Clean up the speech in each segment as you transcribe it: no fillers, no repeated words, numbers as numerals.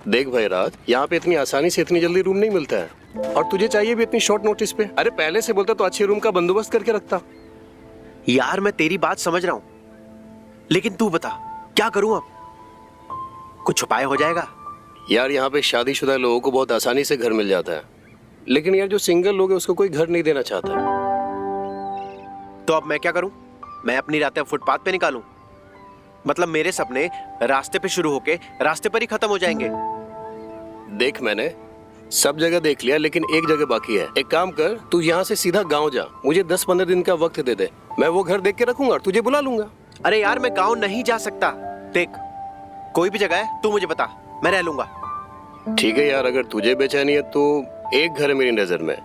देख भाई राज, यहाँ पे इतनी आसानी से इतनी जल्दी रूम नहीं मिलता है, और तुझे चाहिए भी इतनी शॉर्ट नोटिस पे। अरे पहले से बोलता तो अच्छे रूम का बंदोबस्त करके रखता। यार मैं तेरी बात समझ रहा हूं, लेकिन तू बता क्या करूं अब? कुछ उपाय हो जाएगा? यार यहाँ पे शादीशुदा लोगों को बहुत आसानी से घर मिल जाता है, लेकिन यार जो सिंगल लोग हैं उसको कोई घर नहीं देना चाहता है। तो अब मैं क्या करूं? मैं अपनी रातें फुटपाथ पे निकालूं? मतलब मेरे सपने रास्ते पे शुरू होके रास्ते पर ही खत्म हो जाएंगे? देख मैंने सब जगह देख लिया, लेकिन एक जगह बाकी है। एक काम कर, तू यहाँ से सीधा गांव जा, मुझे 10-15 दिन का वक्त दे दे, मैं वो घर देख के रखूंगा और तुझे बुला लूंगा। अरे यार मैं गांव नहीं जा सकता। देख कोई भी जगह है तू मुझे बता, मैं रह लूंगा। ठीक है यार, अगर तुझे बेचैनी है तो एक घर है मेरी नजर में,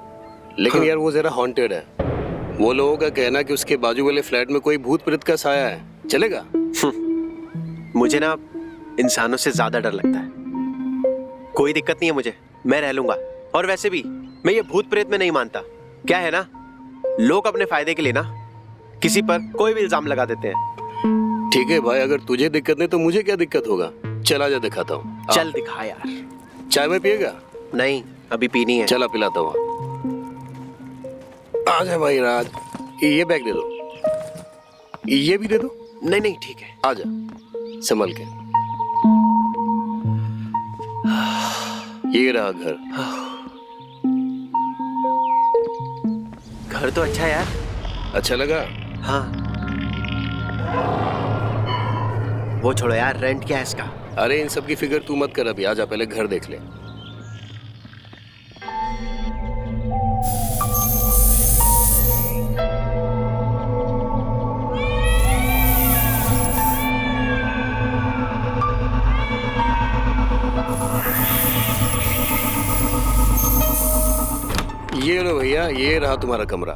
लेकिन यार वो जरा हॉन्टेड है। वो लोगों का कहना कि उसके बाजू वाले फ्लैट में कोई भूत प्रेत का साया है, चलेगा? मुझे ना इंसानों से ज्यादा डर लगता है। कोई दिक्कत नहीं है मुझे, मैं रह लूंगा। और वैसे भी मैं ये भूत प्रेत में नहीं मानता। क्या है ना, लोग अपने फायदे के लिए ना किसी पर कोई भी इल्जाम लगा देते हैं। ठीक है भाई, अगर तुझे दिक्कत नहीं तो मुझे क्या दिक्कत होगा? चला जा, दिखाता हूँ। चल दिखा यार। चाय में पिएगा? नहीं अभी पीनी है। चला पिलाता हूँ। आ जा भाई राज, ये बैग दे दो, ये भी दे दो। नहीं नहीं ठीक है। आ जा संभल के। ये रहा घर। घर तो अच्छा है यार। अच्छा लगा? हाँ। वो छोड़ो यार, रेंट क्या है इसका? अरे इन सब की फिक्र तू मत कर, अभी आ जा, पहले घर देख ले। ये लो भैया, ये रहा तुम्हारा कमरा।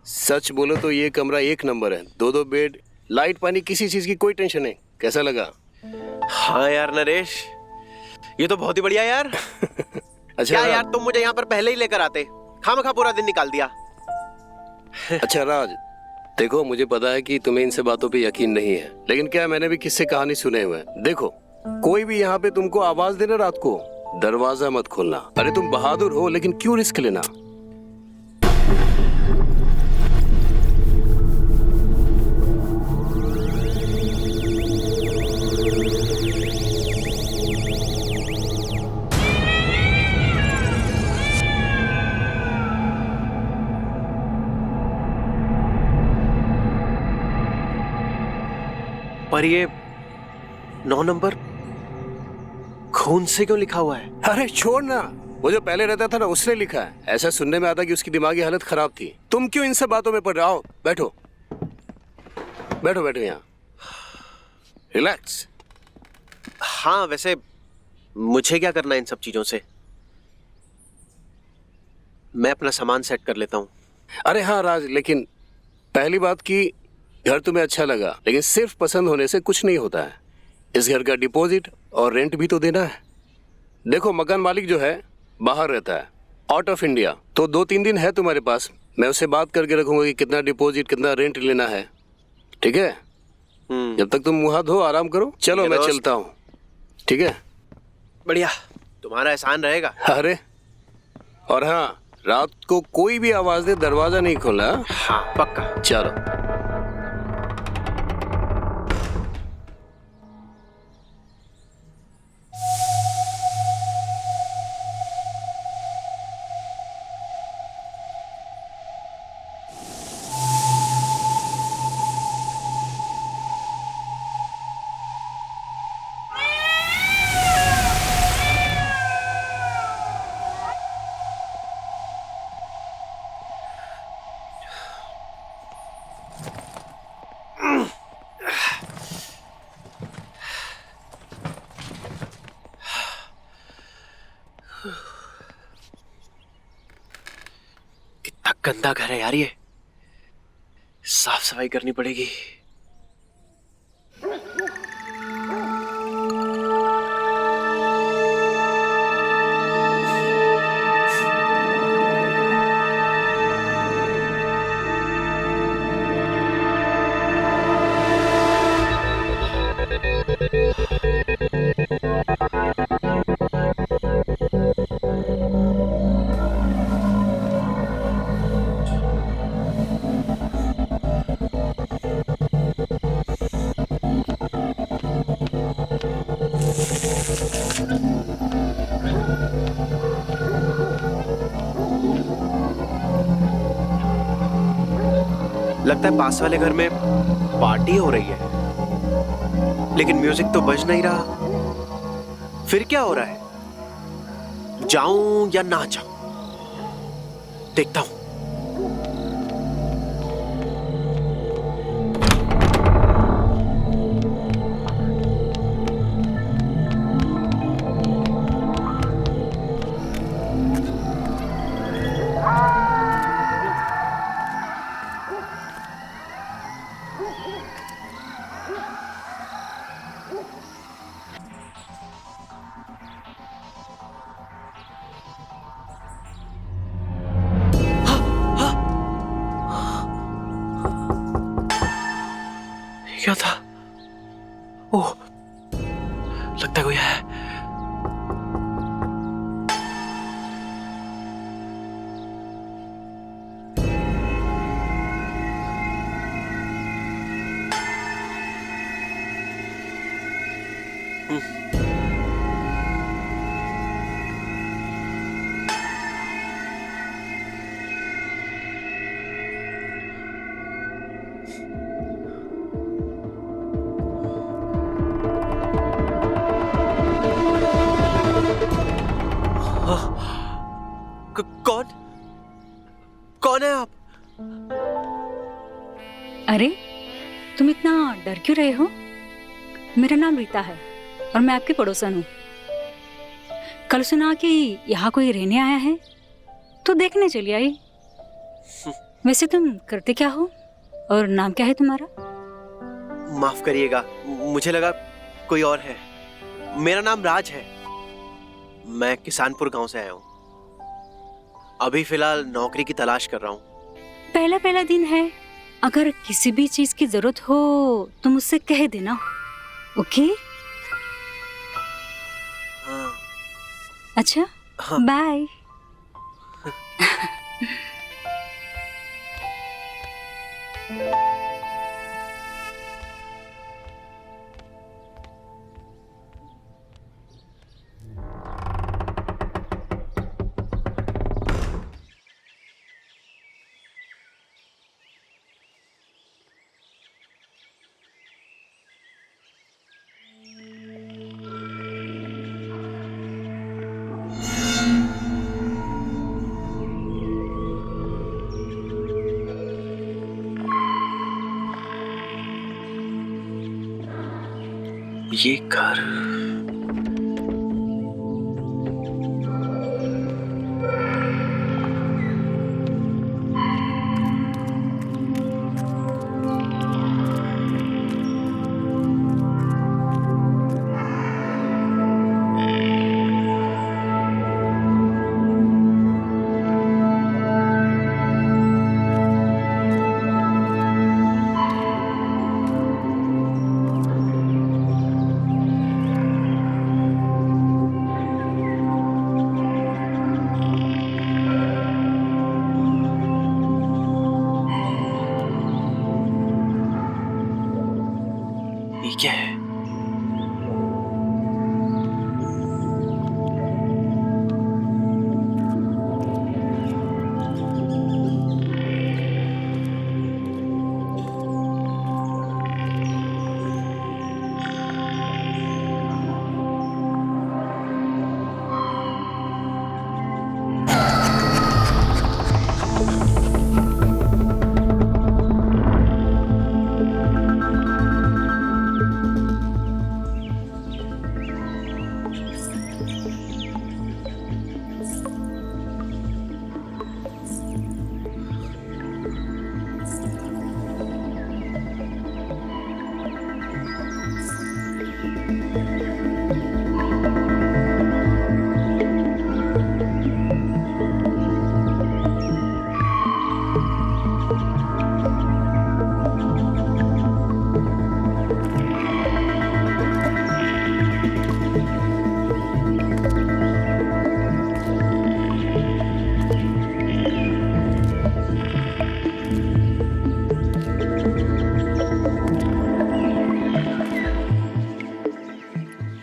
सच बोलो तो ये कमरा एक नंबर है। 2-2 बेड, लाइट पानी, किसी चीज की कोई टेंशन नहीं। कैसा लगा? हाँ यार नरेश, ये तो बहुत ही बढ़िया यार। अच्छा क्या यार, तुम मुझे यहाँ पर पहले ही लेकर आते, खामखा पूरा दिन निकाल दिया। अच्छा राज, देखो मुझे पता है कि तुम्हें इन सब बातों पे यकीन नहीं है, लेकिन क्या मैंने भी किससे कहानी सुने हुए हैं। देखो कोई भी यहाँ पे तुमको आवाज देना रात को, दरवाजा मत खोलना। अरे तुम बहादुर हो, लेकिन क्यों रिस्क लेना? पर ये 9 नंबर खून से क्यों लिखा हुआ है? अरे छोड़ ना, वो जो पहले रहता था ना उसने लिखा है। ऐसा सुनने में आता कि उसकी दिमागी हालत खराब थी। तुम क्यों इन सब बातों में पड़ रहे हो? बैठो बैठो बैठो, यहाँ रिलैक्स। हाँ वैसे मुझे क्या करना है इन सब चीजों से? मैं अपना सामान सेट कर लेता हूँ। अरे हाँ राज, लेकिन पहली बात कि घर तुम्हें अच्छा लगा, लेकिन सिर्फ पसंद होने से कुछ नहीं होता है। इस घर का डिपॉजिट और रेंट भी तो देना है। देखो मकान मालिक जो है बाहर रहता है, आउट ऑफ इंडिया, तो 2-3 दिन है तुम्हारे पास। मैं उससे बात करके रखूंगा कि कितना डिपॉजिट कितना रेंट लेना है, ठीक है? जब तक तुम मुंह हाथ धो आराम करो। चलो मैं चलता हूँ, ठीक है? बढ़िया, तुम्हारा एहसान रहेगा। अरे और हाँ, रात को कोई भी आवाज दे दरवाजा नहीं खोलना। हाँ पक्का। चलो। कितना गंदा घर है यार ये, साफ सफाई करनी पड़ेगी। लगता है पास वाले घर में पार्टी हो रही है, लेकिन म्यूजिक तो बज नहीं रहा। फिर क्या हो रहा है? जाऊं या ना जाऊं? देखता हूं। क्या था? ओह, लगता है कोई है। कौन कौन है आप? अरे, तुम इतना डर क्यों रहे हो? मेरा नाम रीता है और मैं आपकी पड़ोसन हूँ। कल सुना कि यहाँ कोई रहने आया है, तो देखने चली आई। वैसे तुम करते क्या हो और नाम क्या है तुम्हारा? माफ करिएगा, मुझे लगा कोई और है। मेरा नाम राज है। मैं किसानपुर गांव से आया हूँ। अभी फिलहाल नौकरी की तलाश कर रहा हूँ। पहला दिन है, अगर किसी भी चीज की जरूरत हो तो मुझसे कह देना, ओके? हाँ। अच्छा, हाँ। बाय। ये घर ये क्या है?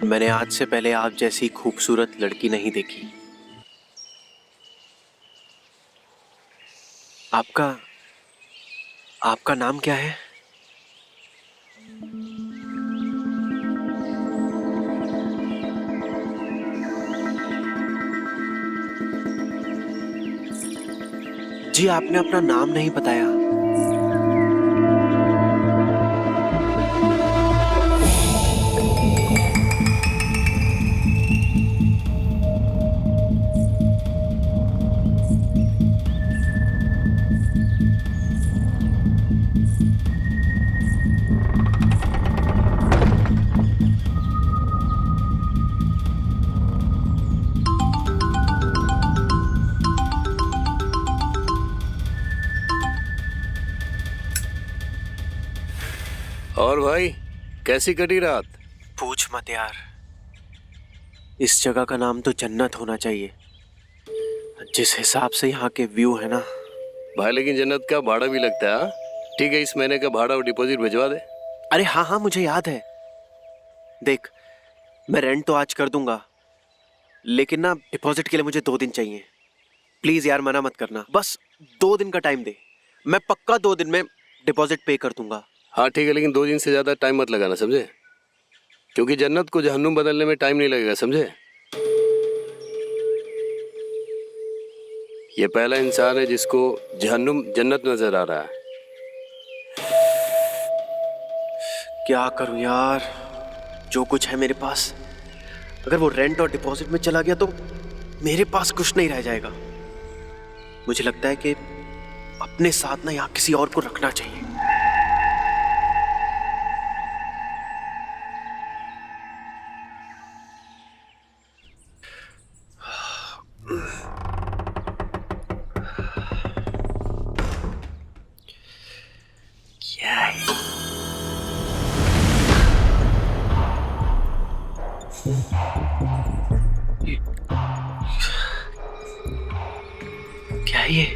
मैंने आज से पहले आप जैसी खूबसूरत लड़की नहीं देखी। आपका आपका नाम क्या है? जी, आपने अपना नाम नहीं बताया। और भाई कैसी कटी रात? पूछ मत यार, इस जगह का नाम तो जन्नत होना चाहिए। जिस हिसाब से यहाँ के व्यू है ना। भाई लेकिन जन्नत का भाड़ा भी लगता है। हाँ? ठीक है, इस महीने का भाड़ा और डिपॉजिट भिजवा दे। अरे हाँ हाँ, मुझे याद है। देख, मैं रेंट तो आज कर दूंगा, लेकिन ना डिपॉजिट के लिए मुझे 2 दिन चाहिए। प्लीज यार मना मत करना, बस 2 दिन का टाइम दे। मैं पक्का 2 दिन में डिपॉजिट पे कर दूंगा। हाँ ठीक है, लेकिन 2 दिन से ज़्यादा टाइम मत लगाना, समझे? क्योंकि जन्नत को जहन्नुम बदलने में टाइम नहीं लगेगा, समझे? ये पहला इंसान है जिसको जहन्नुम जन्नत नजर आ रहा है। क्या करूं यार, जो कुछ है मेरे पास, अगर वो रेंट और डिपॉजिट में चला गया तो मेरे पास कुछ नहीं रह जाएगा। मुझे लगता है कि अपने साथ ना यहाँ किसी और को रखना चाहिए। क्या है? क्या है ये?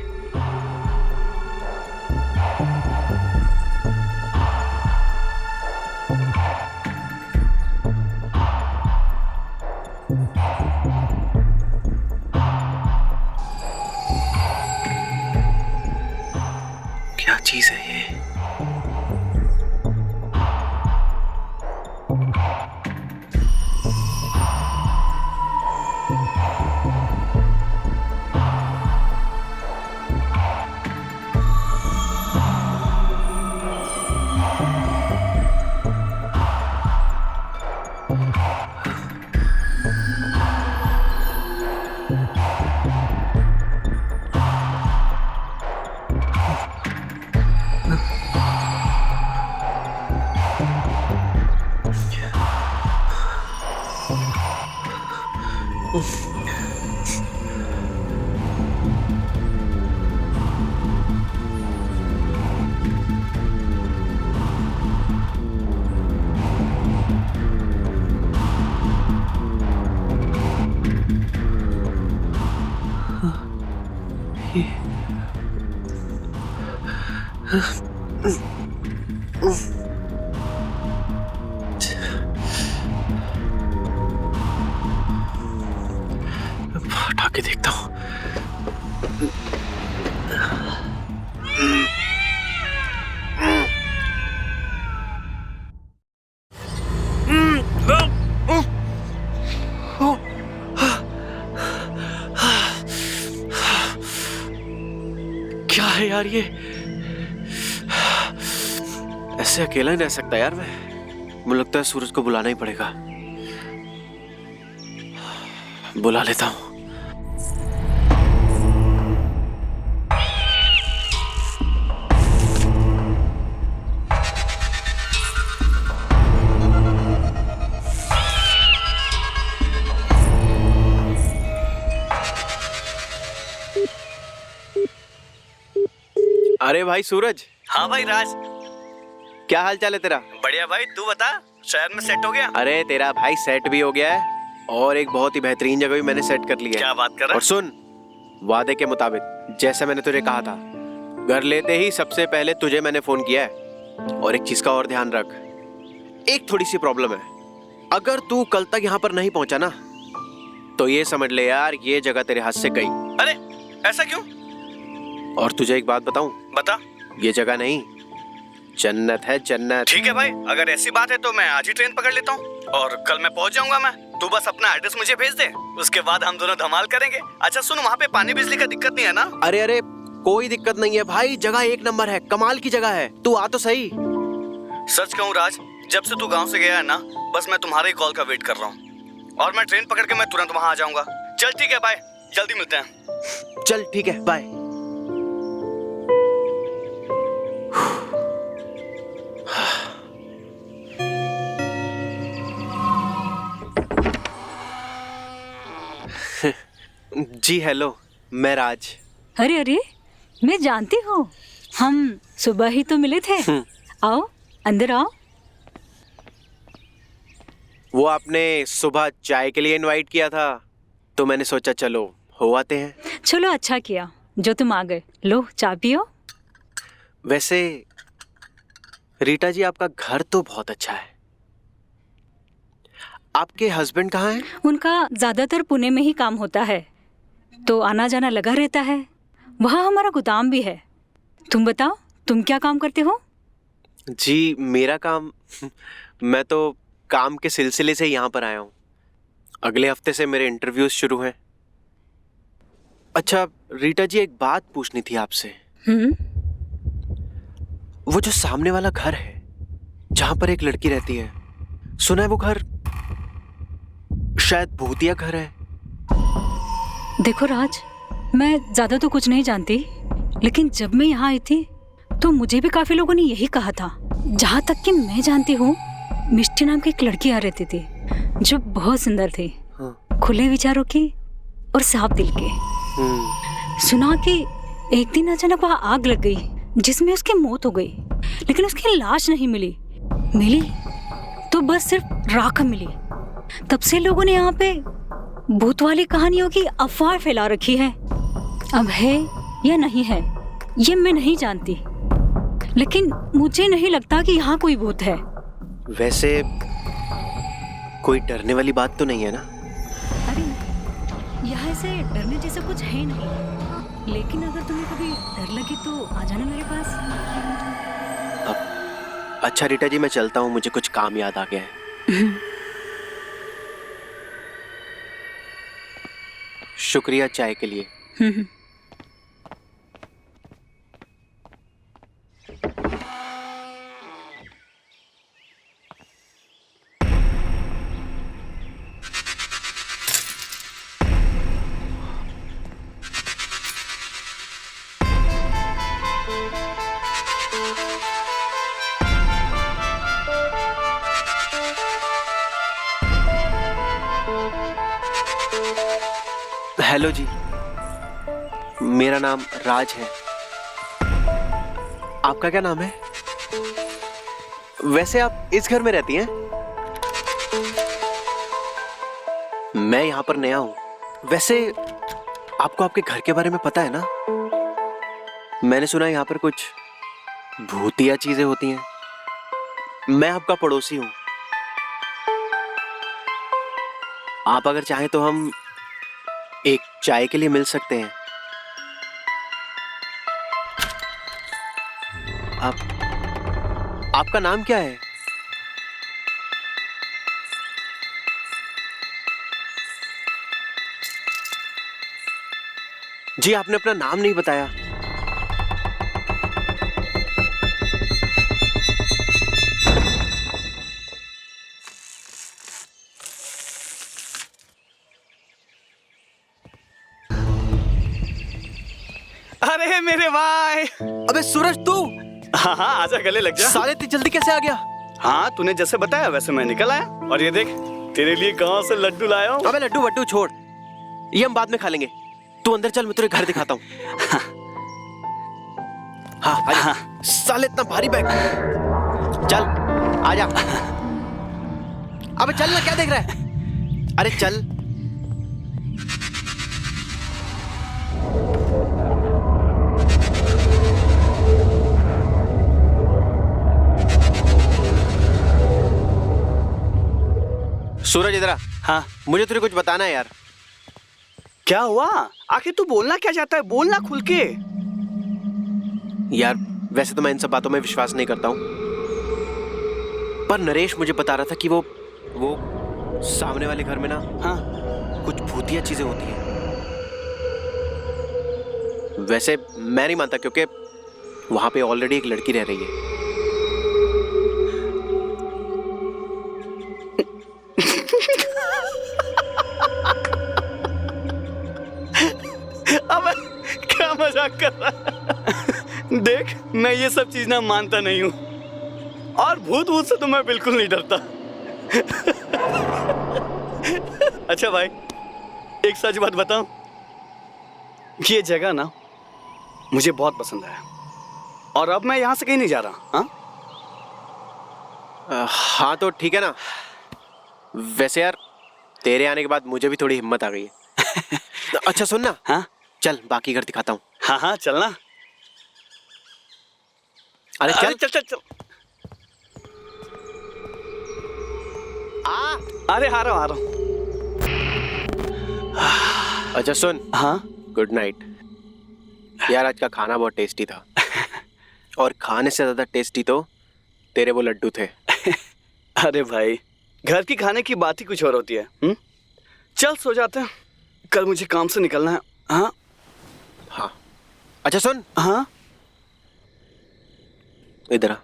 क्या चीज है ये? हटा के देखता हूँ। क्या है यार ये? ऐसे अकेला नहीं रह सकता यार मैं। मुझे लगता है सूरज को बुलाना ही पड़ेगा। बुला लेता हूँ। अरे भाई सूरज। हाँ भाई राज, क्या हाल चाल है तेरा? बढ़िया भाई, तू बता, शहर में सेट हो गया? अरे तेरा भाई सेट भी हो गया है और एक बहुत ही बेहतरीन जगह भी मैंने सेट कर लिया है। क्या बात कर रहा और सुन, वादे के मुताबिक जैसे मैंने तुझे कहा था, घर लेते ही सबसे पहले तुझे मैंने फोन किया है। और एक चीज का और ध्यान रख, एक थोड़ी सी प्रॉब्लम है। अगर तू कल तक यहाँ पर नहीं पहुंचा ना, तो ये समझ ले यार, ये जगह तेरे हाथ से गई। अरे ऐसा क्यों? और तुझे एक बात बताऊं? बता। ये जगह नहीं, जन्नत है जन्नत। ठीक है भाई, अगर ऐसी बात है तो मैं आज ही ट्रेन पकड़ लेता हूँ और कल मैं पहुँच जाऊंगा। मैं तू बस अपना एड्रेस मुझे भेज दे, उसके बाद हम दोनों धमाल करेंगे। अच्छा सुन, वहाँ पे पानी बिजली का दिक्कत नहीं है ना? अरे अरे कोई दिक्कत नहीं है भाई, जगह एक नंबर है, कमाल की जगह है, तू आ तो सही। सच कहूँ राज, जब से तू गाँव से गया है ना, बस मैं तुम्हारे ही कॉल का वेट कर रहा हूँ और मैं ट्रेन पकड़ के मैं तुरंत वहाँ आ जाऊंगा। चल ठीक है, बाय, जल्दी मिलते हैं। चल ठीक है, बाय। जी हेलो, मैं राज। अरे अरे, मैं जानती हूँ, हम सुबह ही तो मिले थे। आओ अंदर आओ। वो आपने सुबह चाय के लिए इनवाइट किया था तो मैंने सोचा चलो हो आते हैं। चलो अच्छा किया जो तुम आ गए। लो चाय पियो। वैसे रीटा जी, आपका घर तो बहुत अच्छा है। आपके हस्बैंड कहाँ हैं? उनका ज्यादातर पुणे में ही काम होता है, तो आना जाना लगा रहता है। वहाँ हमारा गोदाम भी है। तुम बताओ, तुम क्या काम करते हो? जी मेरा काम मैं तो काम के सिलसिले से यहाँ पर आया हूँ। अगले हफ्ते से मेरे इंटरव्यूज शुरू हैं। अच्छा रीटा जी, एक बात पूछनी थी आपसे। वो जो सामने वाला घर है जहाँ पर एक लड़की रहती है, सुना है वो घर शायद भूतिया घर है। देखो राज, मैं ज्यादा तो कुछ नहीं जानती, लेकिन जब मैं यहाँ आई थी तो मुझे भी काफी लोगों ने यही कहा था। जहाँ तक कि मैं जानती हूँ, मिष्टी नाम की एक लड़की आ रहती थी जो बहुत सुंदर थी। खुले विचारों की और साफ दिल के। सुना कि एक दिन अचानक वहाँ आग लग गई जिसमें उसकी मौत हो गई, लेकिन उसकी लाश नहीं मिली तो बस सिर्फ राख मिली। तब से लोगों ने यहाँ पे भूत वाली कहानियों की अफवाह फैला रखी है। अब है या नहीं है ये मैं नहीं जानती, लेकिन मुझे नहीं लगता कि यहाँ कोई भूत है। वैसे कोई डरने वाली बात तो नहीं है ना? अरे यहाँ से डरने जैसा कुछ है नहीं, लेकिन अगर तुम्हें कभी डर लगे तो आ जाना मेरे पास। अच्छा रीटा जी, मैं चलता हूँ, मुझे कुछ काम याद आ गया है। शुक्रिया चाय के लिए। हेलो जी, मेरा नाम राज है। आपका क्या नाम है? वैसे आप इस घर में रहती हैं? मैं यहाँ पर नया हूँ। वैसे आपको आपके घर के बारे में पता है ना? मैंने सुना है यहाँ पर कुछ भूतिया चीजें होती हैं। मैं आपका पड़ोसी हूँ। आप अगर चाहें तो हम एक चाय के लिए मिल सकते हैं। आपका नाम क्या है? जी आपने अपना नाम नहीं बताया। अरे मेरे भाई। अबे सूरज, तू? हाँ हाँ, आजा गले लग जा। साले इतनी जल्दी कैसे आ गया? हाँ, तूने जैसे बताया वैसे मैं निकल आया, और ये देख तेरे लिए कहाँ से लड्डू लाया हूँ। अबे लड्डू वड्डू छोड़, ये हम बाद में खा लेंगे। तू अंदर चल, मैं तुझे घर दिखाता हूँ। हाँ आजा। साले इतना भारी बैग, चल आजा। अबे चल ना, क्या देख रहा है? अरे चल। सूरज इधर आ। हाँ, मुझे तुझे कुछ बताना है यार। क्या हुआ? आखिर तू बोलना क्या चाहता है? बोलना खुल के। यार वैसे तो मैं इन सब बातों में विश्वास नहीं करता हूँ, पर नरेश मुझे बता रहा था कि वो सामने वाले घर में ना, हाँ, कुछ भूतिया चीजें होती हैं। वैसे मैं नहीं मानता, क्योंकि वहां पे ऑलरेडी एक लड़की रह रही है। अब क्या मजाक कर रहा है? देख, मैं ये सब चीज ना मानता नहीं हूँ, और भूत से तो मैं बिल्कुल नहीं डरता। अच्छा भाई, एक सच बात बताऊं, ये जगह ना मुझे बहुत पसंद है, और अब मैं यहाँ से कहीं नहीं जा रहा। हाँ हाँ तो ठीक है ना। वैसे यार, तेरे आने के बाद मुझे भी थोड़ी हिम्मत आ गई है। अच्छा सुन ना, हाँ, चल बाकी घर दिखाता हूँ। हाँ हाँ, चलना। अरे चल चल चल चल। अरे आ रहा हूँ। अच्छा सुन, हाँ, गुड नाइट। यार आज का खाना बहुत टेस्टी था, और खाने से ज्यादा टेस्टी तो तेरे वो लड्डू थे। अरे भाई, घर की खाने की बात ही कुछ और होती है। चल सो जाते हैं, कल मुझे काम से निकलना है। हाँ हाँ। अच्छा सुन, हाँ, इधर आ।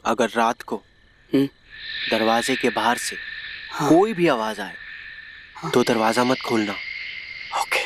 अगर रात को दरवाजे के बाहर से कोई भी आवाज आए तो दरवाजा मत खोलना। ओके।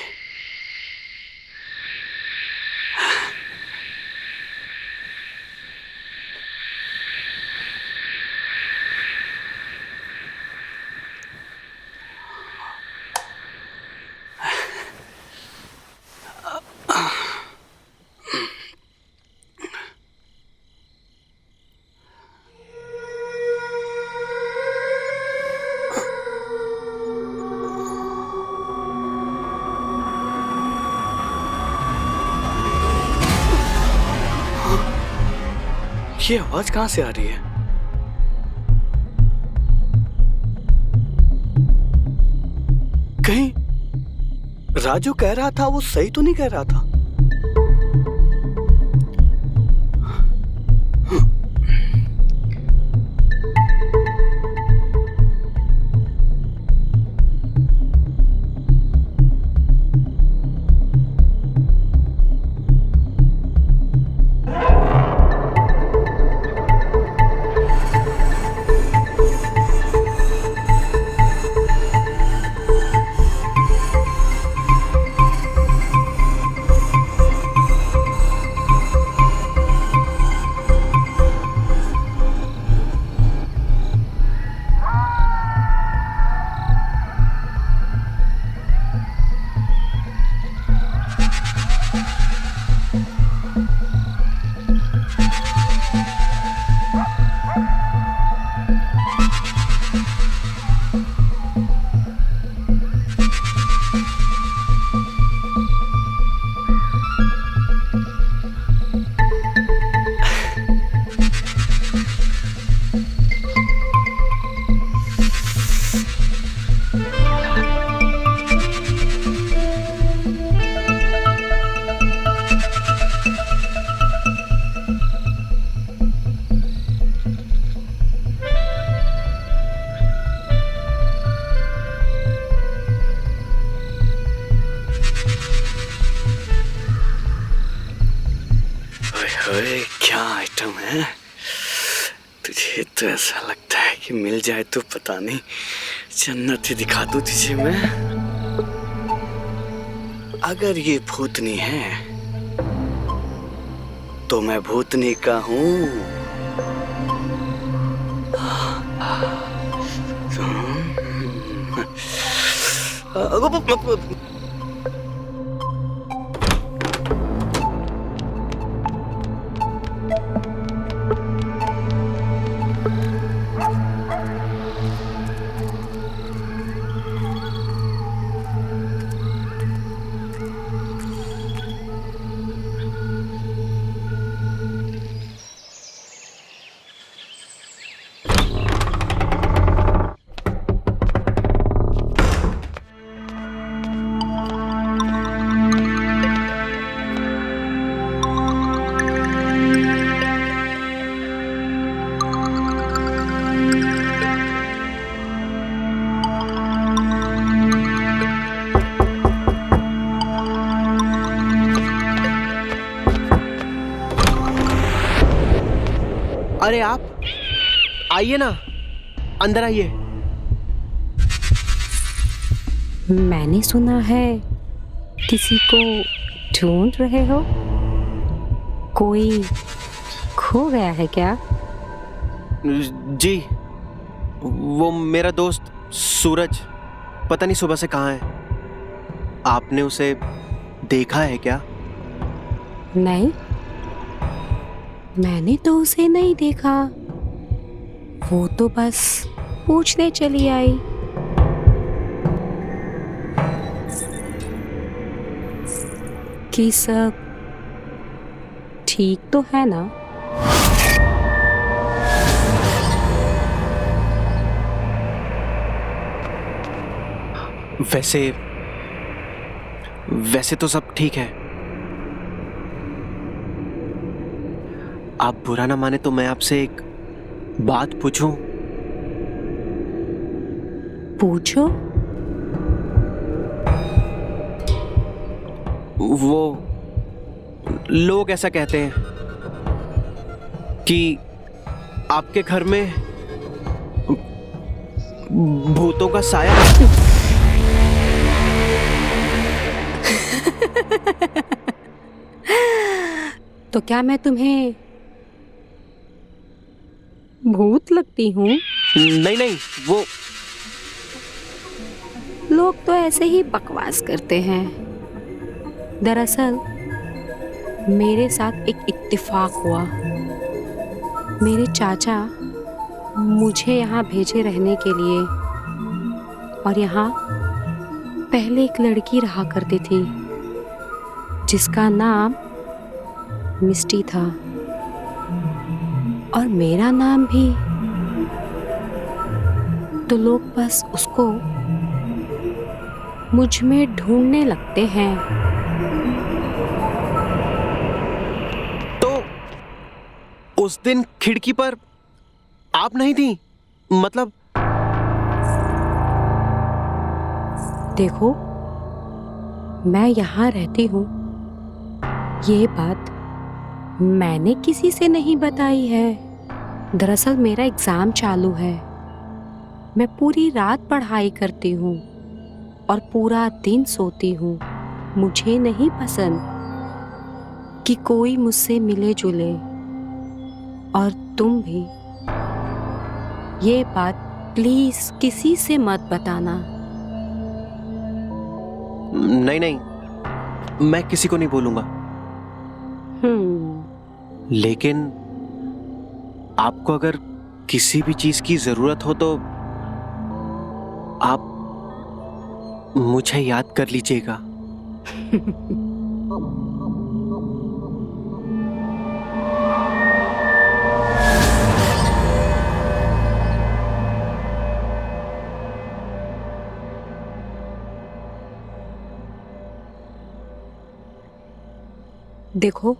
ये आवाज कहाँ से आ रही है? कहीं राजू कह रहा था वो सही तो नहीं कह रहा था? ओए, क्या आइटम है? तुझे तो ऐसा लगता है कि मिल जाए तो पता नहीं जन्नत ही दिखा दूं तुझे मैं। अगर ये भूतनी है तो मैं भूतनी का हूँ। अरे आप आइए ना, अंदर आइए। मैंने सुना है किसी को ढूंढ रहे हो। कोई खो गया है क्या? जी, वो मेरा दोस्त सूरज पता नहीं सुबह से कहाँ है। आपने उसे देखा है क्या? नहीं, मैंने तो उसे नहीं देखा। वो तो बस पूछने चली आई। कि सब ठीक तो है ना? वैसे तो सब ठीक है। आप बुरा ना माने तो मैं आपसे एक बात पूछूं? पूछो। वो लोग ऐसा कहते हैं कि आपके घर में भूतों का साया है। तो क्या मैं तुम्हें भूत लगती हूँ? नहीं नहीं, वो लोग तो ऐसे ही बकवास करते हैं। दरअसल मेरे साथ एक इत्तेफाक हुआ। मेरे चाचा मुझे यहाँ भेजे रहने के लिए, और यहाँ पहले एक लड़की रहा करती थी जिसका नाम मिस्टी था, और मेरा नाम भी। तो लोग बस उसको मुझ में ढूंढने लगते हैं। तो उस दिन खिड़की पर आप नहीं थी? मतलब देखो, मैं यहाँ रहती हूँ, ये बात मैंने किसी से नहीं बताई है। दरअसल मेरा एग्जाम चालू है। मैं पूरी रात पढ़ाई करती हूँ और पूरा दिन सोती हूँ। मुझे नहीं पसंद कि कोई मुझसे मिले जुले, और तुम भी। ये बात प्लीज किसी से मत बताना। नहीं नहीं, मैं किसी को नहीं बोलूंगा। लेकिन आपको अगर किसी भी चीज की जरूरत हो तो आप मुझे याद कर लीजिएगा। देखो,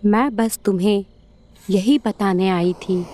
मैं बस तुम्हें यही बताने आई थी।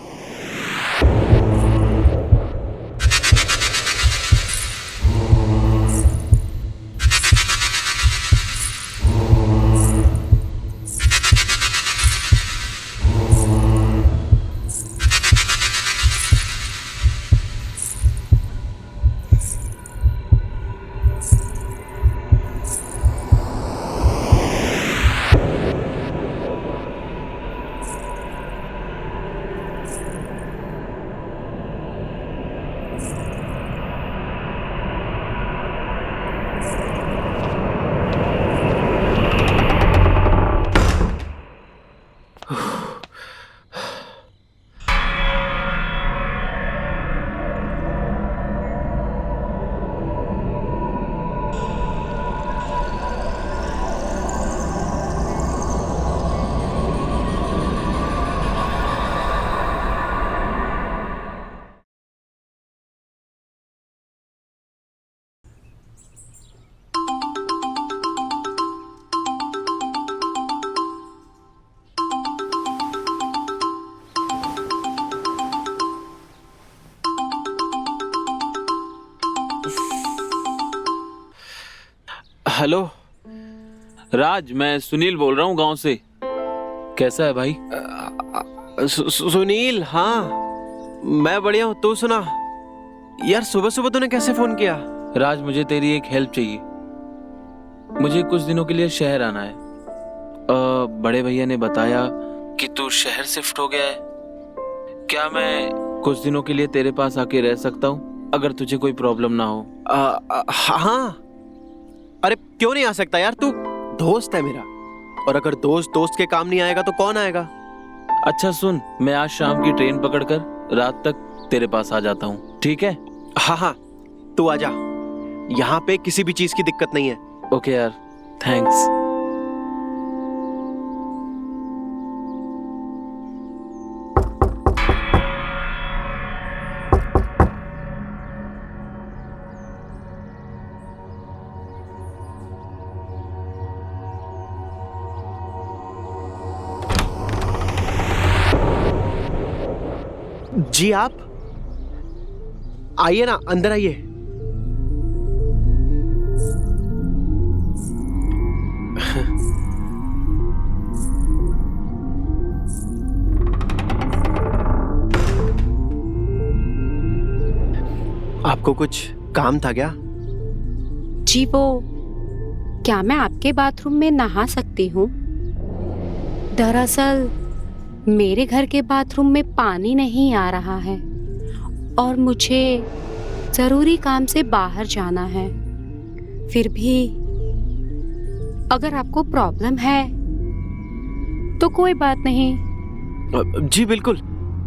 हेलो राज, मैं सुनील बोल रहा हूँ गांव से। कैसा है भाई? सुनील, हाँ मैं बढ़िया हूँ, तू सुना? यार सुबह सुबह तूने कैसे फोन किया? राज, मुझे तेरी एक हेल्प चाहिए। मुझे कुछ दिनों के लिए शहर आना है। बड़े भैया ने बताया कि तू शहर शिफ्ट हो गया है। क्या मैं कुछ दिनों के लिए तेरे पास आके रह सकता हूँ, अगर तुझे कोई प्रॉब्लम ना हो? हाँ, अरे क्यों नहीं आ सकता यार, तू दोस्त है मेरा, और अगर दोस्त दोस्त के काम नहीं आएगा तो कौन आएगा? अच्छा सुन, मैं आज शाम की ट्रेन पकड़कर रात तक तेरे पास आ जाता हूँ, ठीक है? हाँ हाँ, तू आजा, यहाँ पे किसी भी चीज की दिक्कत नहीं है। ओके यार, थैंक्स। जी आप आइए ना, अंदर आइए। आपको कुछ काम था क्या? जी वो, क्या मैं आपके बाथरूम में नहा सकती हूँ? दरअसल मेरे घर के बाथरूम में पानी नहीं आ रहा है और मुझे जरूरी काम से बाहर जाना है। फिर भी अगर आपको प्रॉब्लम है तो कोई बात नहीं। जी बिल्कुल,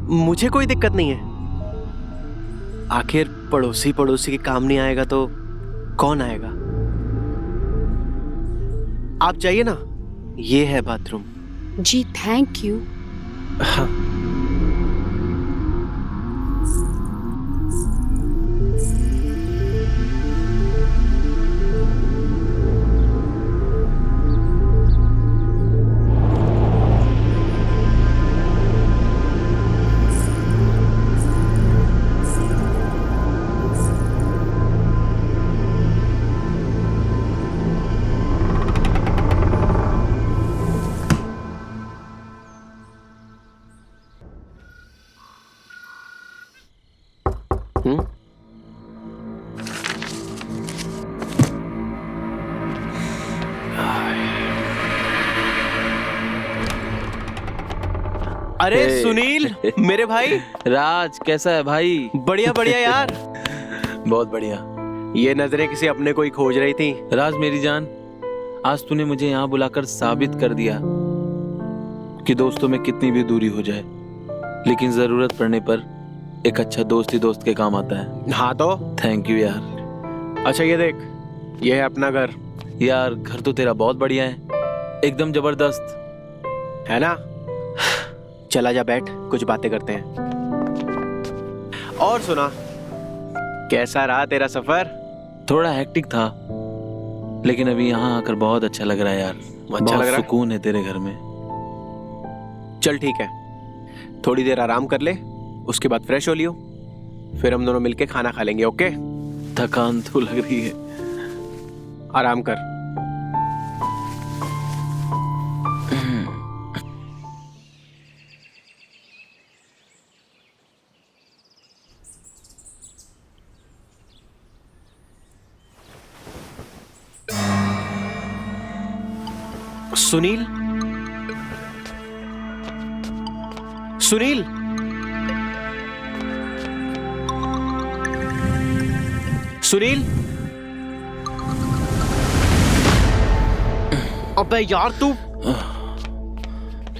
मुझे कोई दिक्कत नहीं है। आखिर पड़ोसी पड़ोसी के काम नहीं आएगा तो कौन आएगा? आप जाइए ना, ये है बाथरूम। Ji thank you. हाँ। अरे सुनील, मेरे भाई। राज, कैसा है भाई? बढ़िया बढ़िया यार। बहुत बढ़िया। ये नजरें किसी अपने को ही खोज रही थी। राज मेरी जान, आज तूने मुझे यहाँ बुलाकर साबित कर दिया कि दोस्तों में कितनी भी दूरी हो जाए, लेकिन जरूरत पड़ने पर एक अच्छा दोस्त ही दोस्त के काम आता है। हाँ तो थैंक यू यार। अच्छा ये देख, ये है अपना घर। यार घर तो तेरा बहुत बढ़िया है, एकदम जबरदस्त है ना? चला जा, बैठ, कुछ बातें करते हैं। और सुना, कैसा रहा तेरा सफर? थोड़ा हेक्टिक था, लेकिन अभी यहाँ आकर बहुत अच्छा लग रहा है यार। अच्छा बहुत लग रहा है? सुकून है तेरे घर में। चल ठीक है, थोड़ी देर आराम कर ले, उसके बाद फ्रेश हो लियो, फिर हम दोनों मिलके खाना खा लेंगे। ओके? थकान तो लग रही है। आराम कर। सुनील, सुनील, सुनील। अबे यार तू,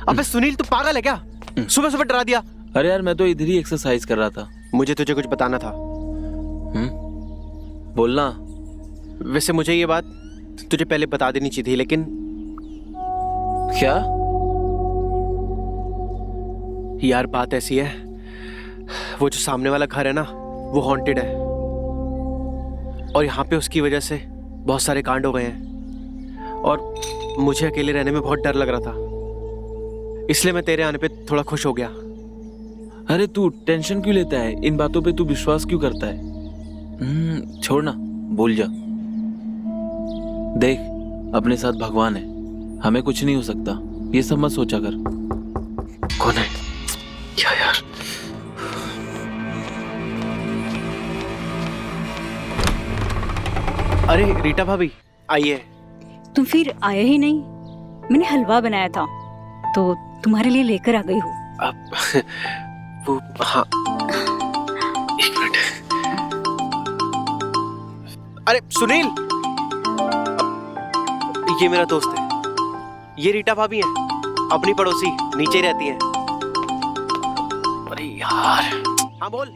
अबे सुनील तू पागल है क्या? सुबह सुबह डरा दिया। अरे यार मैं तो इधर ही एक्सरसाइज कर रहा था। मुझे तुझे कुछ बताना था। बोलना। वैसे मुझे ये बात तुझे पहले बता देनी चाहिए थी, लेकिन क्या? यार बात ऐसी है, वो जो सामने वाला घर है ना, वो हॉन्टेड है, और यहाँ पे उसकी वजह से बहुत सारे कांड हो गए हैं, और मुझे अकेले रहने में बहुत डर लग रहा था, इसलिए मैं तेरे आने पे थोड़ा खुश हो गया। अरे तू टेंशन क्यों लेता है? इन बातों पे तू विश्वास क्यों करता है? छोड़ ना, भूल जा। देख, अपने साथ भगवान है, हमें कुछ नहीं हो सकता। ये सब मत सोचा कर। कौन है? क्या यार? अरे रीटा भाभी आइए। तुम फिर आए ही नहीं। मैंने हलवा बनाया था तो तुम्हारे लिए लेकर आ गई हूँ। अब वो हाँ, एक मिनट। अरे सुनील, ये मेरा दोस्त है, ये रीटा भाभी है, अपनी पड़ोसी, नीचे ही रहती है। अरे यार, हाँ बोल।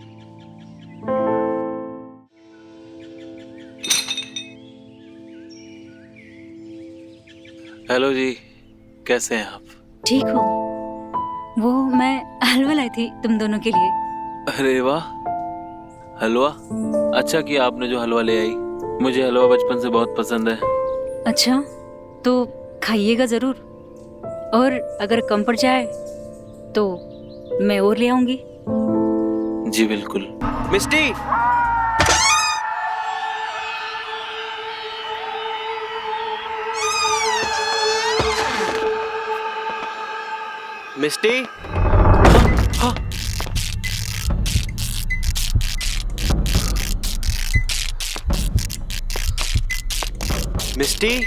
हेलो जी, कैसे हैं आप? ठीक हो? वो मैं हलवा लाई थी तुम दोनों के लिए। अरे वाह, हलवा? अच्छा किया आपने जो हलवा ले आई। मुझे हलवा बचपन से बहुत पसंद है। अच्छा, तो खाइएगा ज़रूर, और अगर कम पड़ जाए तो मैं और ले आऊंगी। जी बिल्कुल। मिस्टी, मिस्टी, हाँ, मिस्टी,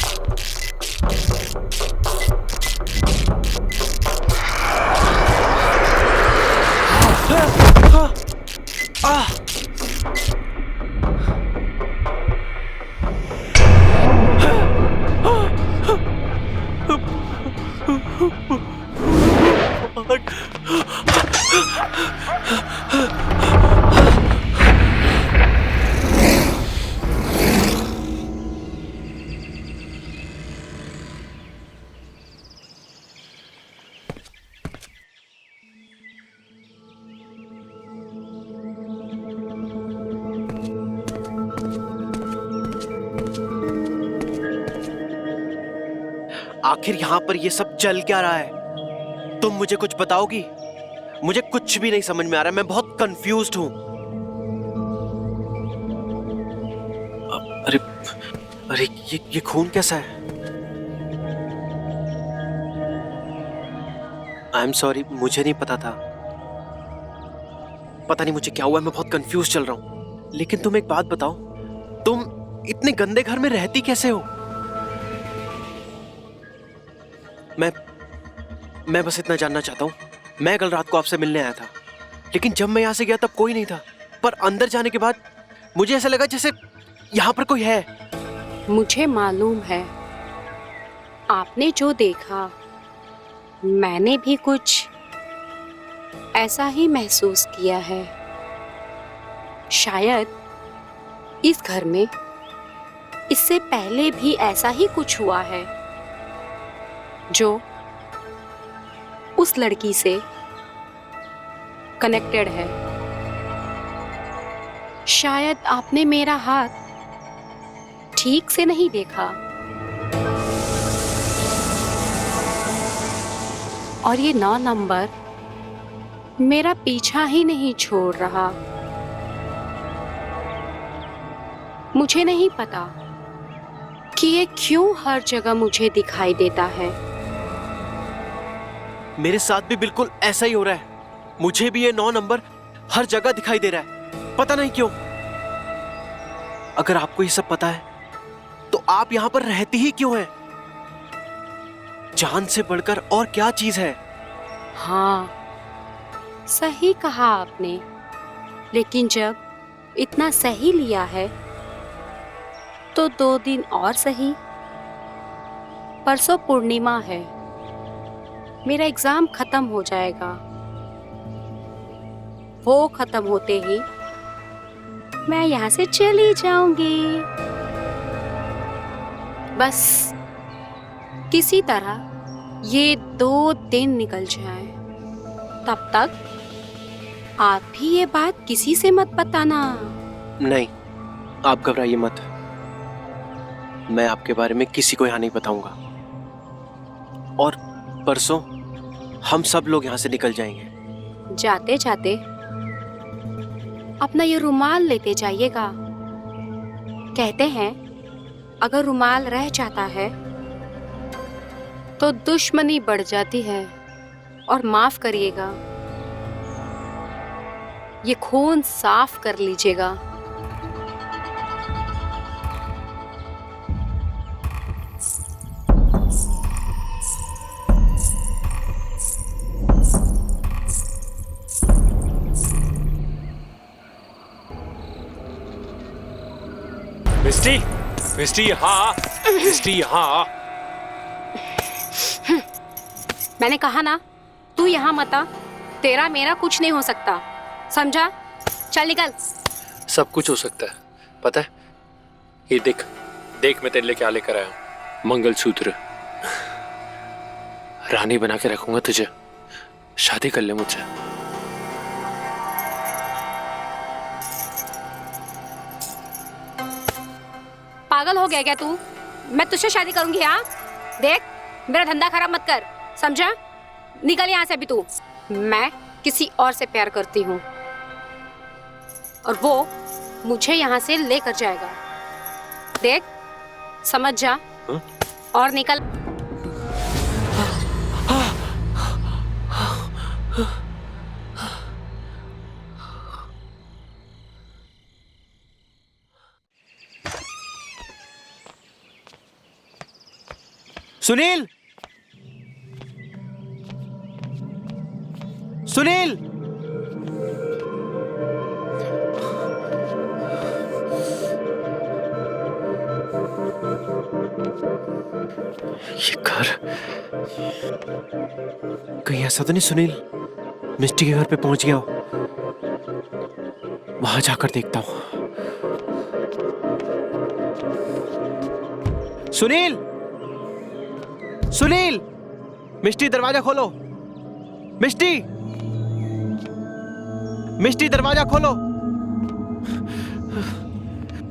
आखिर यहाँ पर ये सब चल क्या रहा है? तुम मुझे कुछ बताओगी? मुझे कुछ भी नहीं समझ में आ रहा है, मैं बहुत कंफ्यूज्ड हूँ। अरे अरे ये खून कैसा है? आई एम सॉरी, मुझे नहीं पता था। पता नहीं मुझे क्या हुआ है, मैं बहुत कंफ्यूज चल रहा हूँ। लेकिन तुम एक बात बताओ, तुम इतने गंदे घर में रहती कैसे हो? मैं बस इतना जानना चाहता हूँ। मैं कल रात को आपसे मिलने आया था, लेकिन जब मैं यहाँ से गया तब कोई नहीं था। पर अंदर जाने के बाद मुझे ऐसा लगा जैसे यहाँ पर कोई है। मुझे मालूम है, आपने जो देखा मैंने भी कुछ ऐसा ही महसूस किया है। शायद इस घर में इससे पहले भी ऐसा ही कुछ हुआ है जो उस लड़की से कनेक्टेड है। शायद आपने मेरा हाथ ठीक से नहीं देखा, और ये 9 नंबर मेरा पीछा ही नहीं छोड़ रहा। मुझे नहीं पता कि ये क्यों हर जगह मुझे दिखाई देता है। मेरे साथ भी बिल्कुल ऐसा ही हो रहा है। मुझे भी ये 9 नंबर हर जगह दिखाई दे रहा है, पता नहीं क्यों। अगर आपको ये सब पता है तो आप यहाँ पर रहती ही क्यों हैं? जान से बढ़कर और क्या चीज है? हाँ, सही कहा आपने। लेकिन जब इतना सही लिया है तो 2 दिन और सही। परसों पूर्णिमा है, मेरा एग्जाम खत्म हो जाएगा। वो खत्म होते ही मैं यहाँ से चली जाऊंगी। बस किसी तरह ये 2 दिन निकल जाए। तब तक आप भी ये बात किसी से मत बताना। नहीं, आप घबराइए मत। मैं आपके बारे में किसी को यहाँ नहीं बताऊंगा। और परसों हम सब लोग यहाँ से निकल जाएंगे। जाते जाते अपना ये रुमाल लेते जाइएगा। कहते हैं अगर रुमाल रह जाता है तो दुश्मनी बढ़ जाती है। और माफ करिएगा, ये खून साफ कर लीजिएगा। मिस्टी, मिस्टी यहाँ, मिस्टी यहाँ। मैंने कहा ना, तू यहाँ मत आ। तेरा मेरा कुछ नहीं हो सकता, समझा? चल निकल। सब कुछ हो सकता है, पता है? ये देख, देख मैं तेरे लिए क्या लेकर आया हूँ। मंगलसूत्र। रानी बना के रखूंगा तुझे। शादी कर ले मुझसे। पागल हो गया क्या तू? मैं तुझसे शादी करूंगी? हाँ, देख मेरा धंधा खराब मत कर, समझा? निकल यहाँ से अभी तू। मैं किसी और से प्यार करती हूँ और वो मुझे यहाँ से लेकर जाएगा। देख, समझ जा। और निकल। सुनील, सुनील, ये घर कहीं ऐसा तो नहीं सुनील मिस्टी के घर पे पहुंच गया हो? वहां जाकर देखता हूं। सुनील, सुनील, मिस्टी दरवाजा खोलो। मिस्टी, मिस्टी दरवाजा खोलो।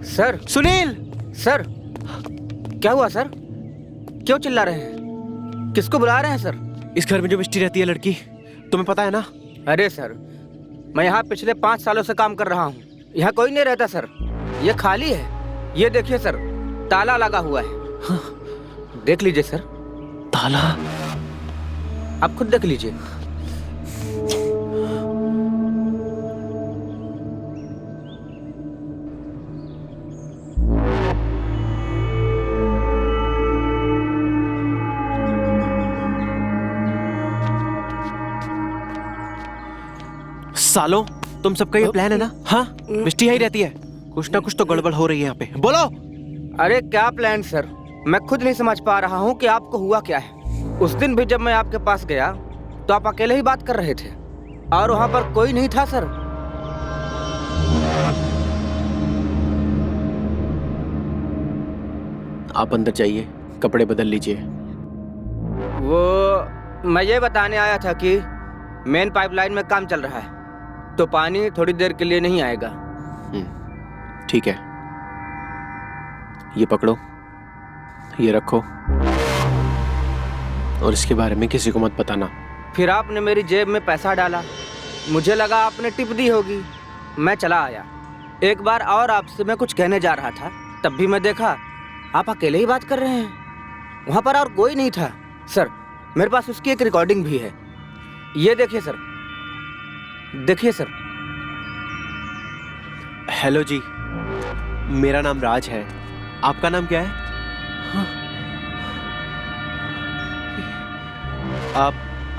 सर, सुनील, सर, क्या हुआ सर? क्यों चिल्ला रहे हैं? किसको बुला रहे हैं सर? इस घर में जो मिस्टी रहती है लड़की, तुम्हें पता है ना? अरे सर, मैं यहाँ पिछले 5 सालों से काम कर रहा हूँ। यहाँ कोई नहीं रहता सर, ये खाली है। ये देखिए सर, ताला लगा हुआ है। हाँ, देख लीजिए सर। ताला? आप खुद देख लीजिए। सालों, तुम सबका ये प्लान है ना? हाँ, मिस्टी यही रहती है। कुछ ना कुछ तो गड़बड़ हो रही है यहाँ पे। बोलो। अरे क्या प्लान सर, मैं खुद नहीं समझ पा रहा हूँ कि आपको हुआ क्या है। उस दिन भी जब मैं आपके पास गया तो आप अकेले ही बात कर रहे थे और वहाँ पर कोई नहीं था सर। आप अंदर जाइए, कपड़े बदल लीजिए। वो मैं ये बताने आया था कि मेन पाइपलाइन में काम चल रहा है तो पानी थोड़ी देर के लिए नहीं आएगा। ठीक है, ये पकड़ो, ये रखो और इसके बारे में किसी को मत बताना। फिर आपने मेरी जेब में पैसा डाला, मुझे लगा आपने टिप दी होगी, मैं चला आया। एक बार और आपसे मैं कुछ कहने जा रहा था, तब भी मैं देखा आप अकेले ही बात कर रहे हैं। वहाँ पर और कोई नहीं था सर। मेरे पास उसकी एक रिकॉर्डिंग भी है, ये देखिए सर, देखिए सर। हेलो जी, मेरा नाम राज है। आपका नाम क्या है? हाँ।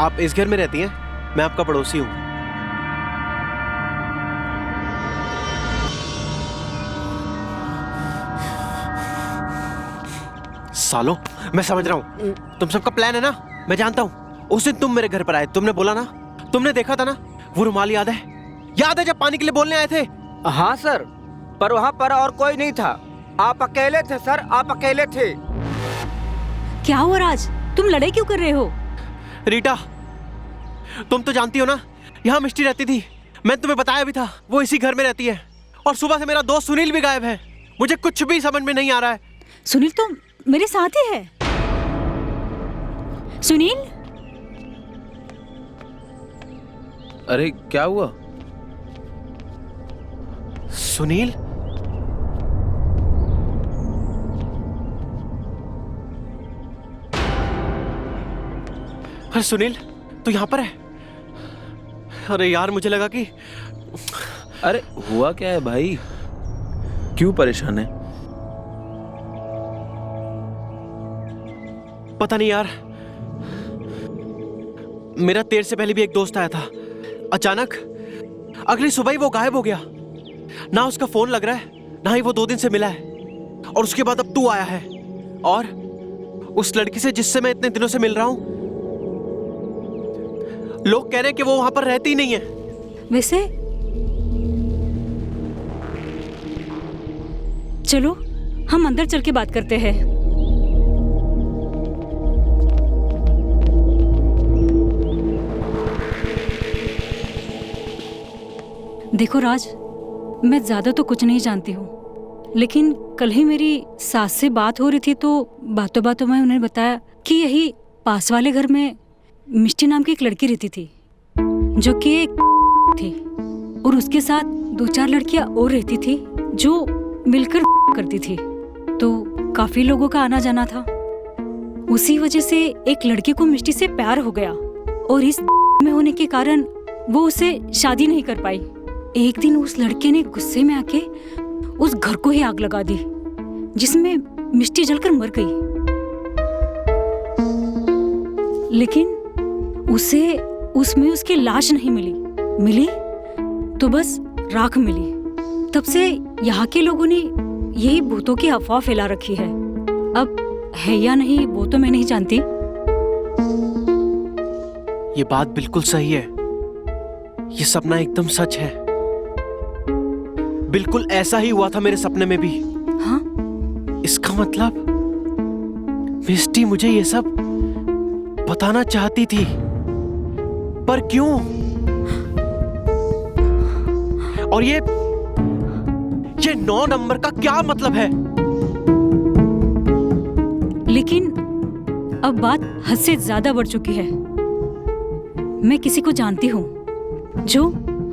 आप इस घर में रहती हैं? मैं आपका पड़ोसी हूँ। सालों, मैं समझ रहा हूँ तुम सबका प्लान है ना। मैं जानता हूँ। उस दिन तुम मेरे घर पर आए, तुमने बोला ना, तुमने देखा था ना वो रुमाल, याद है? याद है जब पानी के लिए बोलने आए थे? हाँ सर, पर वहाँ पर और कोई नहीं था, आप अकेले थे सर, आप अकेले थे। क्या हुआ राज, तुम लड़ाई क्यों कर रहे हो? रीटा, तुम तो जानती हो ना यहाँ मिस्टी रहती थी। मैं तुम्हें बताया भी था, वो इसी घर में रहती है। और सुबह से मेरा दोस्त सुनील भी गायब है। मुझे कुछ भी समझ में नहीं आ रहा है। सुनील तो मेरे साथ ही है। सुनील, अरे क्या हुआ? सुनील? अरे सुनील, तू यहाँ पर है? अरे यार, मुझे लगा कि अरे हुआ क्या है भाई, क्यों परेशान है? पता नहीं यार, मेरा तेरे से पहले भी एक दोस्त आया था। अचानक अगली सुबह ही वो गायब हो गया। ना उसका फोन लग रहा है, ना ही वो 2 दिन से मिला है। और उसके बाद अब तू आया है, और उस लड़की से जिससे मैं इतने दिनों से मिल रहा हूं, लोग कह रहे हैं कि वो वहां पर रहती ही नहीं है। वैसे चलो हम अंदर चल के बात करते हैं। देखो राज, मैं ज्यादा तो कुछ नहीं जानती हूँ, लेकिन कल ही मेरी सास से बात हो रही थी तो बातों बातों में उन्हें बताया कि यही पास वाले घर में मिष्टी नाम की एक लड़की रहती थी, जो कि एक थी, और उसके साथ 2-4 लड़कियां और रहती थी जो मिलकर करती थी। तो काफी लोगों का आना जाना था। उसी वजह से एक लड़की को मिष्टी से प्यार हो गया, और इस में होने के कारण वो उसे शादी नहीं कर पाई। एक दिन उस लड़के ने गुस्से में आके उस घर को ही आग लगा दी, जिसमें मिष्टी जलकर मर गई। लेकिन उसे उसमें उसकी लाश नहीं मिली तो बस राख मिली। तब से यहाँ के लोगों ने यही भूतों की अफवाह फैला रखी है। अब है या नहीं वो तो मैं नहीं जानती। ये बात बिल्कुल सही है, ये सपना एकदम सच है। बिल्कुल ऐसा ही हुआ था मेरे सपने में भी। हाँ? इसका मतलब मिष्टी मुझे ये सब बताना चाहती थी, पर क्यों? और ये 9 नंबर का क्या मतलब है? लेकिन अब बात हद से ज्यादा बढ़ चुकी है। मैं किसी को जानती हूँ जो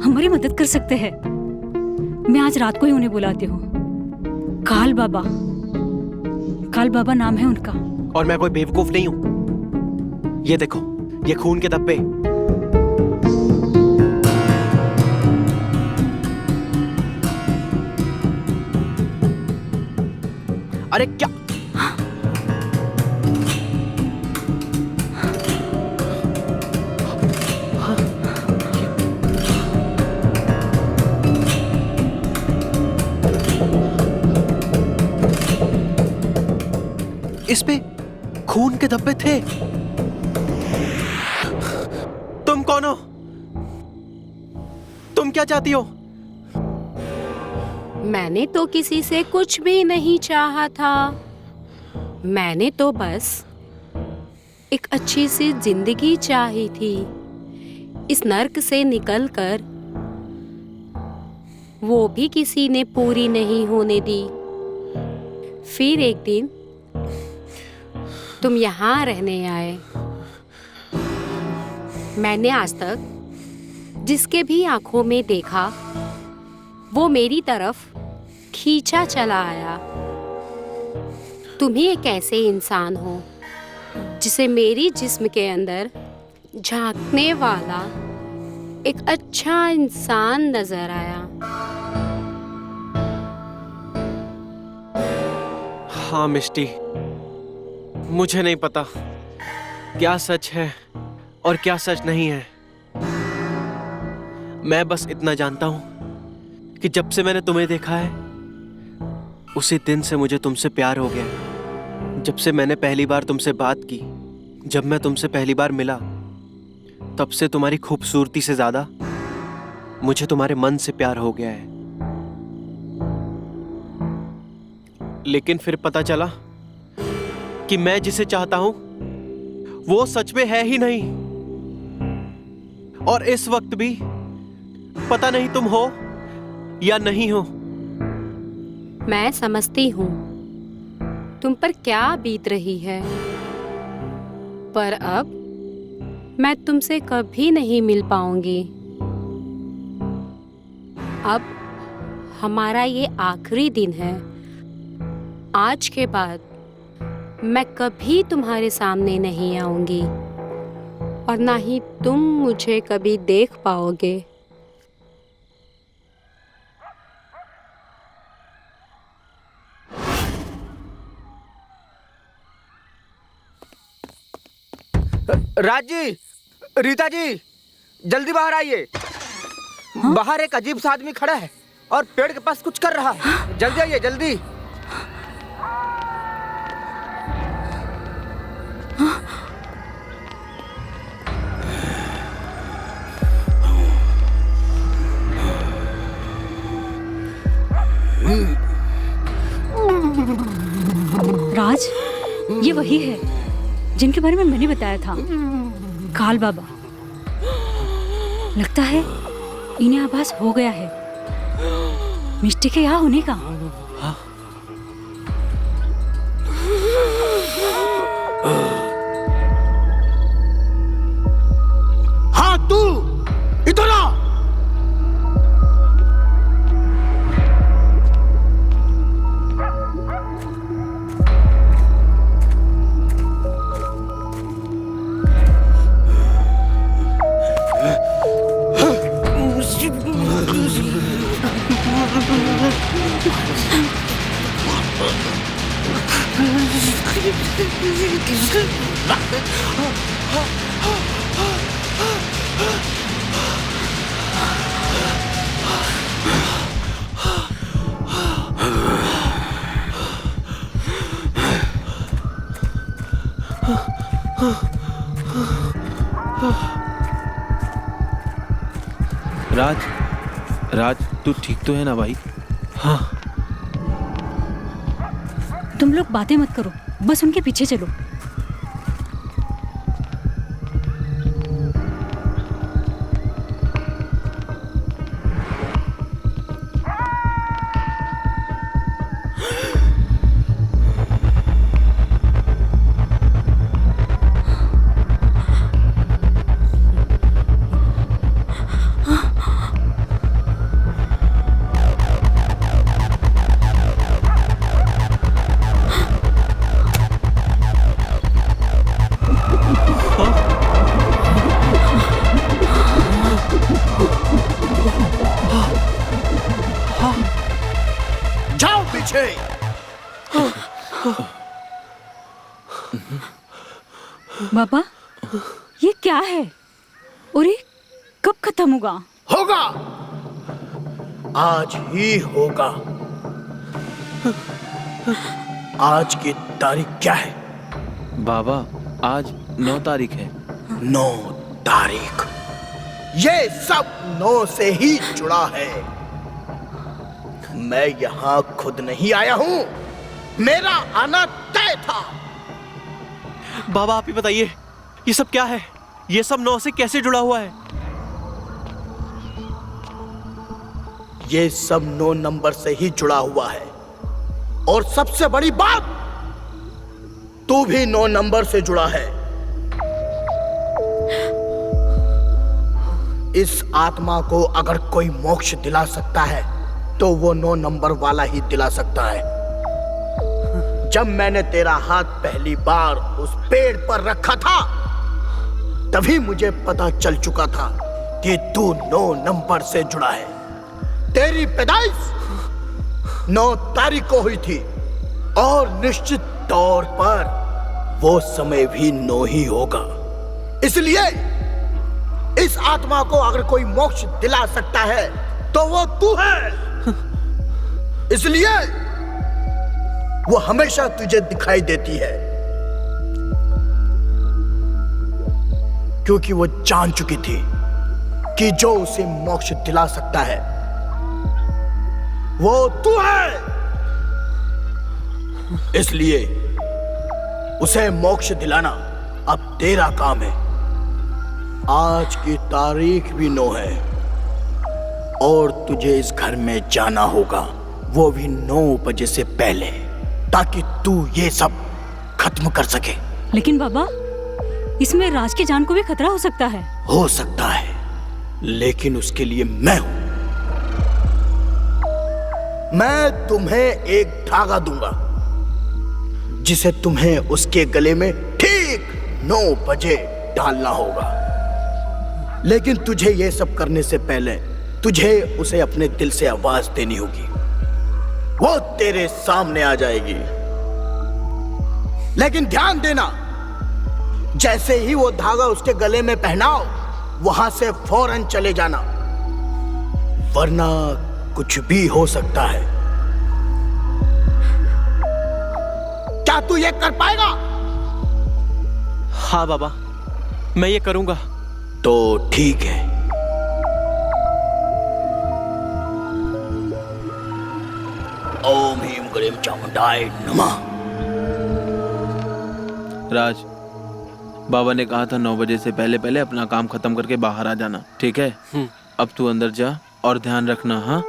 हमारी मदद कर सकते हैं। मैं आज रात को ही उन्हें बुलाती हूँ। काल बाबा नाम है उनका। और मैं कोई बेवकूफ नहीं हूं। ये देखो, ये खून के धब्बे। अरे क्या? इस पे खून के धब्बे थे। तुम कौन हो? तुम क्या चाहती हो? मैंने तो किसी से कुछ भी नहीं चाहा था। मैंने तो बस एक अच्छी सी जिंदगी चाही थी, इस नर्क से निकलकर। वो भी किसी ने पूरी नहीं होने दी। फिर एक दिन तुम यहाँ रहने आए। मैंने आज तक जिसके भी आंखों में देखा, वो मेरी तरफ खींचा चला आया। तुम ही एक ऐसे इंसान हो जिसे मेरी जिस्म के अंदर झांकने वाला एक अच्छा इंसान नजर आया। हाँ मिष्टी, मुझे नहीं पता क्या सच है और क्या सच नहीं है। मैं बस इतना जानता हूं कि जब से मैंने तुम्हें देखा है, उसी दिन से मुझे तुमसे प्यार हो गया। जब से मैंने पहली बार तुमसे बात की, जब मैं तुमसे पहली बार मिला, तब से तुम्हारी खूबसूरती से ज्यादा मुझे तुम्हारे मन से प्यार हो गया है। लेकिन फिर पता चला कि मैं जिसे चाहता हूं वो सच में है ही नहीं। और इस वक्त भी पता नहीं तुम हो या नहीं हो। मैं समझती हूँ तुम पर क्या बीत रही है, पर अब मैं तुमसे कभी नहीं मिल पाऊंगी। अब हमारा ये आखिरी दिन है। आज के बाद मैं कभी तुम्हारे सामने नहीं आऊंगी। और ना ही तुम मुझे कभी देख पाओगे। राज जी, रीता जी, जल्दी बाहर आइए। बाहर एक अजीब सा आदमी खड़ा है और पेड़ के पास कुछ कर रहा है। जल्दी आइए, जल्दी। राज, ये वही है जिनके बारे में मैंने बताया था, काल बाबा। लगता है इन्हें आभास हो गया है मिष्टी के यहाँ होने का। हाँ, तू इधर आ। राज, राज, तू ठीक तो है ना भाई? हाँ। तुम लोग बातें मत करो, बस उनके पीछे चलो। जाओ पीछे। बाबा, ये क्या है और ये कब खत्म होगा? होगा, आज ही होगा। आज की तारीख क्या है? बाबा, आज 9 तारीख है। 9 तारीख। ये सब 9 से ही जुड़ा है। मैं यहाँ खुद नहीं आया हूँ, मेरा आना तय था। बाबा, आप ही बताइए, ये सब क्या है? ये सब 9 से कैसे जुड़ा हुआ है? ये सब 9 नंबर से ही जुड़ा हुआ है। और सबसे बड़ी बात, तू भी 9 नंबर से जुड़ा है। इस आत्मा को अगर कोई मोक्ष दिला सकता है तो वो 9 नंबर वाला ही दिला सकता है। जब मैंने तेरा हाथ पहली बार उस पेड़ पर रखा था, तभी मुझे पता चल चुका था कि तू 9 नंबर से जुड़ा है। तेरी पैदाइश 9 तारीख को हुई थी और निश्चित तौर पर वो समय भी 9 ही होगा। इसलिए इस आत्मा को अगर कोई मोक्ष दिला सकता है तो वो तू है। इसलिए वो हमेशा तुझे दिखाई देती है, क्योंकि वो जान चुकी थी कि जो उसे मोक्ष दिला सकता है वो तू है। इसलिए उसे मोक्ष दिलाना अब तेरा काम है। आज की तारीख भी 9 है और तुझे इस घर में जाना होगा, वो भी 9 बजे से पहले, ताकि तू ये सब खत्म कर सके। लेकिन बाबा, इसमें राज की जान को भी खतरा हो सकता है। हो सकता है, लेकिन उसके लिए मैं हूं। मैं तुम्हें एक धागा दूंगा जिसे तुम्हें उसके गले में ठीक 9 बजे डालना होगा। लेकिन तुझे ये सब करने से पहले तुझे उसे अपने दिल से आवाज देनी होगी। वो तेरे सामने आ जाएगी। लेकिन ध्यान देना, जैसे ही वो धागा उसके गले में पहनाओ, वहां से फौरन चले जाना, वरना कुछ भी हो सकता है। क्या तू ये कर पाएगा? हाँ बाबा, मैं ये करूंगा। तो ठीक है। ओम ह्रीं क्लीं चामुंडाय नमः। राज, बाबा ने कहा था 9 बजे से पहले पहले अपना काम खत्म करके बाहर आ जाना, ठीक है? अब तू अंदर जा और ध्यान रखना। हाँ,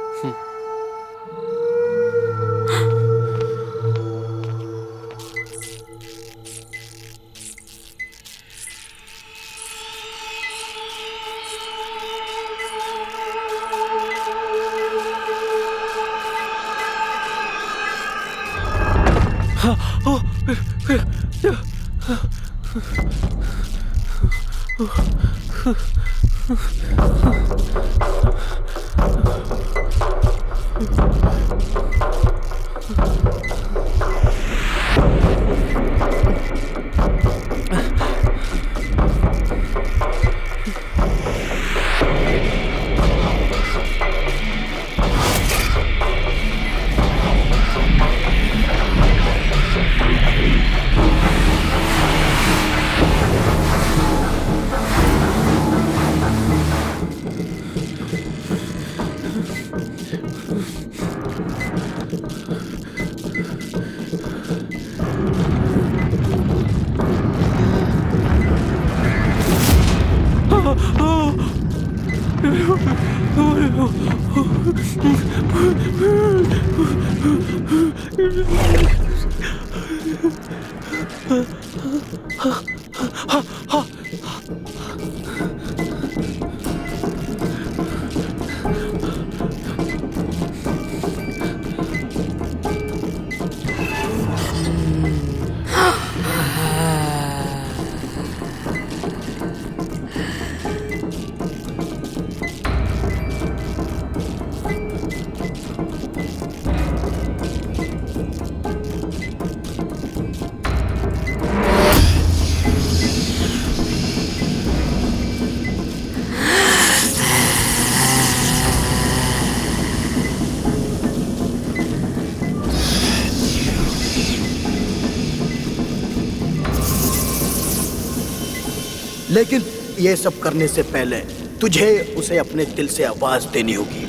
लेकिन ये सब करने से पहले तुझे उसे अपने दिल से आवाज देनी होगी।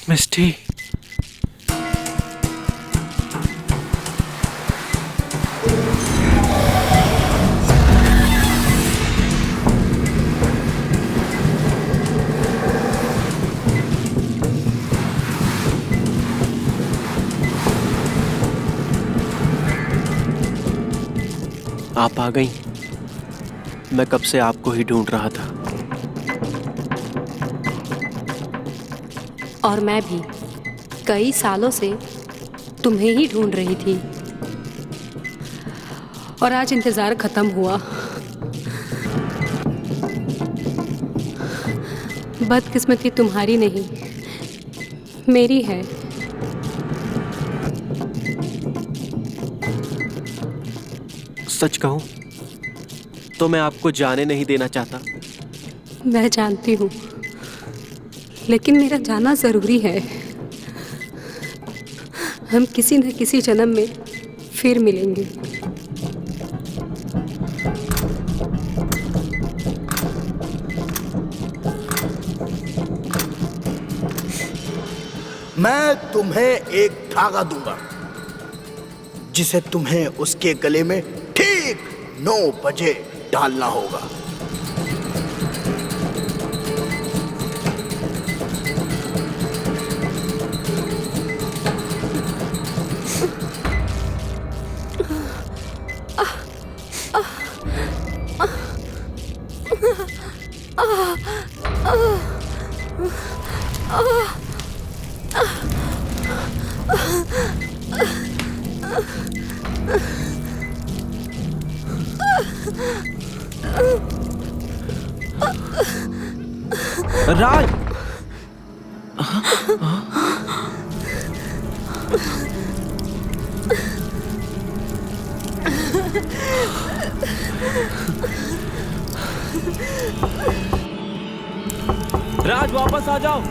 मिस्टी, आप आ गई। मैं कब से आपको ही ढूंढ रहा था। और मैं भी कई सालों से तुम्हें ही ढूंढ रही थी। और आज इंतजार खत्म हुआ। बदकिस्मती तुम्हारी नहीं, मेरी है। सच कहूं तो मैं आपको जाने नहीं देना चाहता। मैं जानती हूँ, लेकिन मेरा जाना जरूरी है। हम किसी न किसी जन्म में फिर मिलेंगे। मैं तुम्हें एक धागा दूंगा जिसे तुम्हें उसके गले में ठीक 9 बजे डालना होगा। राज, राज वापस आ जाओ।